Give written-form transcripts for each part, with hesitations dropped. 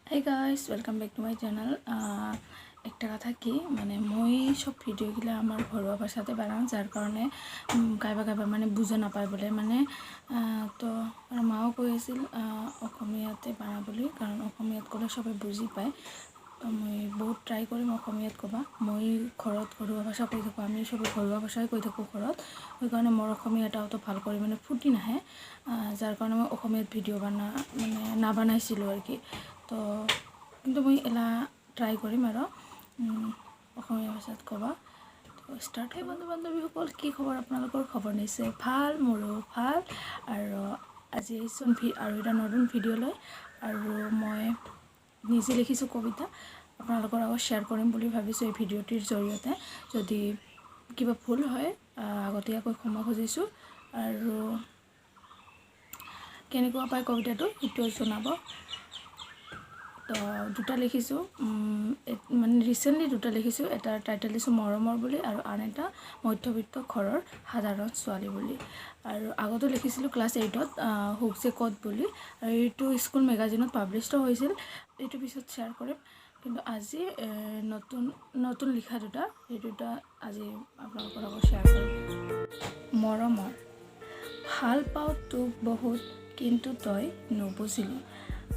Hey guys, welcome back to my channel. একটা কথা কি মানে মই সব ভিডিওগুলো আমার ঘরোয়া ভাষাতে বানাও যার কারণে কাইবা মানে বুঝে না পায় বলে মানে তো আর মাও কৈ আছিল অসমীয়াতে বানা বুলি কারণ অসমীয়াত ক'লে সবাই বুজি পায় তো মই বহুত ট্রাই কৰিম অসমীয়াত ক'বা মই ঘৰত ঘৰুৱা ভাষা কৈ থাকোঁ আমি সবে ঘৰুৱা ভাষাই কৈ থাকোঁ ঘৰত ওই কাৰণে মোৰ অসমীয়াটাও তো ভাল কৰি মানে ফুটি নাহে যাৰ কাৰণে মই অসমীয়াত ভিডিও মানে নাবানাইছিলোঁ আৰ কি তো কিন্তু মই এলা ট্ৰাই কৰিম আৰু অসমীয়া ভাষাত ক'বা তো স্টাৰ্ট হয় বন্ধু বান্ধৱীসকল কি খবৰ আপোনালোকৰ খবৰ নিশ্চয় ভাল মোৰো ভাল আৰু আজি আহিছোঁ আৰু এটা নতুন ভিডিঅ' লৈ আৰু মই নিজে লিখিছোঁ কবিতা আপোনালোকৰ আগত শ্বেয়াৰ কৰিম বুলি ভাবিছোঁ এই ভিডিঅ'টিৰ জৰিয়তে যদি কিবা ভুল হয় আগতীয়াকৈ ক্ষমা খুজিছোঁ আৰু কেনেকুৱা পায় কবিতাটো সেইটো জনাব তো দুটা লিখিছোঁ মানে ৰিসেন্টলি দুটা লিখিছোঁ এটা টাইটেল দিছোঁ মৰমৰ বুলি আৰু আন এটা মধ্যবিত্ত ঘৰৰ সাধাৰণ ছোৱালী বুলি আৰু আগতে লিখিছিলোঁ ক্লাছ 8ত হুকছে কত বুলি আৰু এইটো স্কুল মেগাজিনত পাব্লিছড হৈছিল এইটো পিছত শ্বেয়াৰ কৰিম কিন্তু আজি নতুন লিখা দুটা এই দুটা আজি আপোনালোকৰ লগত শ্বেয়াৰ কৰিম মৰমৰ ভাল পাওঁ তোক বহুত কিন্তু তই নুবুজিলি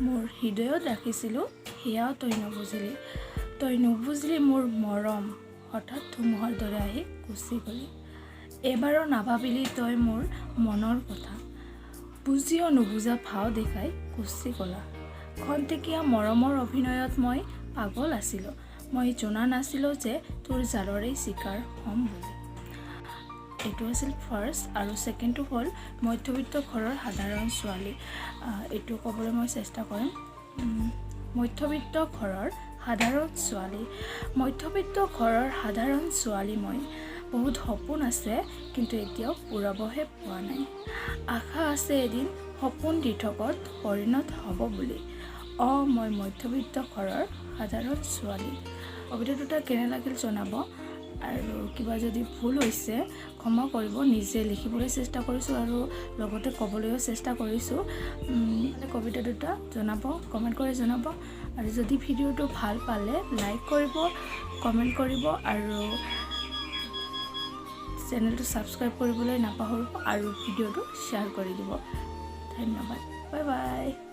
মোৰ হৃদয়ত ৰাখিছিলোঁ সেয়াও তই নুবুজিলি মোৰ মৰম হঠাৎ ধুমুহাৰ দৰে আহি গুচি গলি এবাৰো নাভাবিলি তই মোৰ মনৰ কথা বুজিও নুবুজা ভাও দেখাই গুচি গলা খন্তেকীয়া মৰমৰ অভিনয়ত মই পাগল আছিলোঁ মই জনা নাছিলোঁ যে তোৰ জালৰেই চিকাৰ হ'ম বুলি এইটো আছিল ফাৰ্ষ্ট আৰু ছেকেণ্ডটো হ'ল মধ্যবিত্ত ঘৰৰ সাধাৰণ ছোৱালী এইটো ক'বলৈ মই চেষ্টা কৰিম মধ্যবিত্ত ঘৰৰ সাধাৰণ ছোৱালী মই বহুত সপোন আছে কিন্তু এতিয়াও পূৰাবহে পোৱা নাই আশা আছে এদিন সপোন দিঠকত পৰিণত হ'ব বুলি মই মধ্যবিত্ত ঘৰৰ সাধাৰণ ছোৱালী কবিতা দুটা কেনে লাগিল জনাব আৰু কিবা যদি ভুল হৈছে ক্ষমা কৰিব নিজে লিখিবলৈ চেষ্টা কৰিছোঁ আৰু লগতে ক'বলৈও চেষ্টা কৰিছোঁ কবিতা দুটা জনাব কমেণ্ট কৰি জনাব আৰু যদি ভিডিঅ'টো ভাল পালে লাইক কৰিব কমেণ্ট কৰিব আৰু চেনেলটো ছাবস্ক্ৰাইব কৰিবলৈ নাপাহৰিব আৰু ভিডিঅ'টো শ্বেয়াৰ কৰি দিব ধন্যবাদ বাই বাই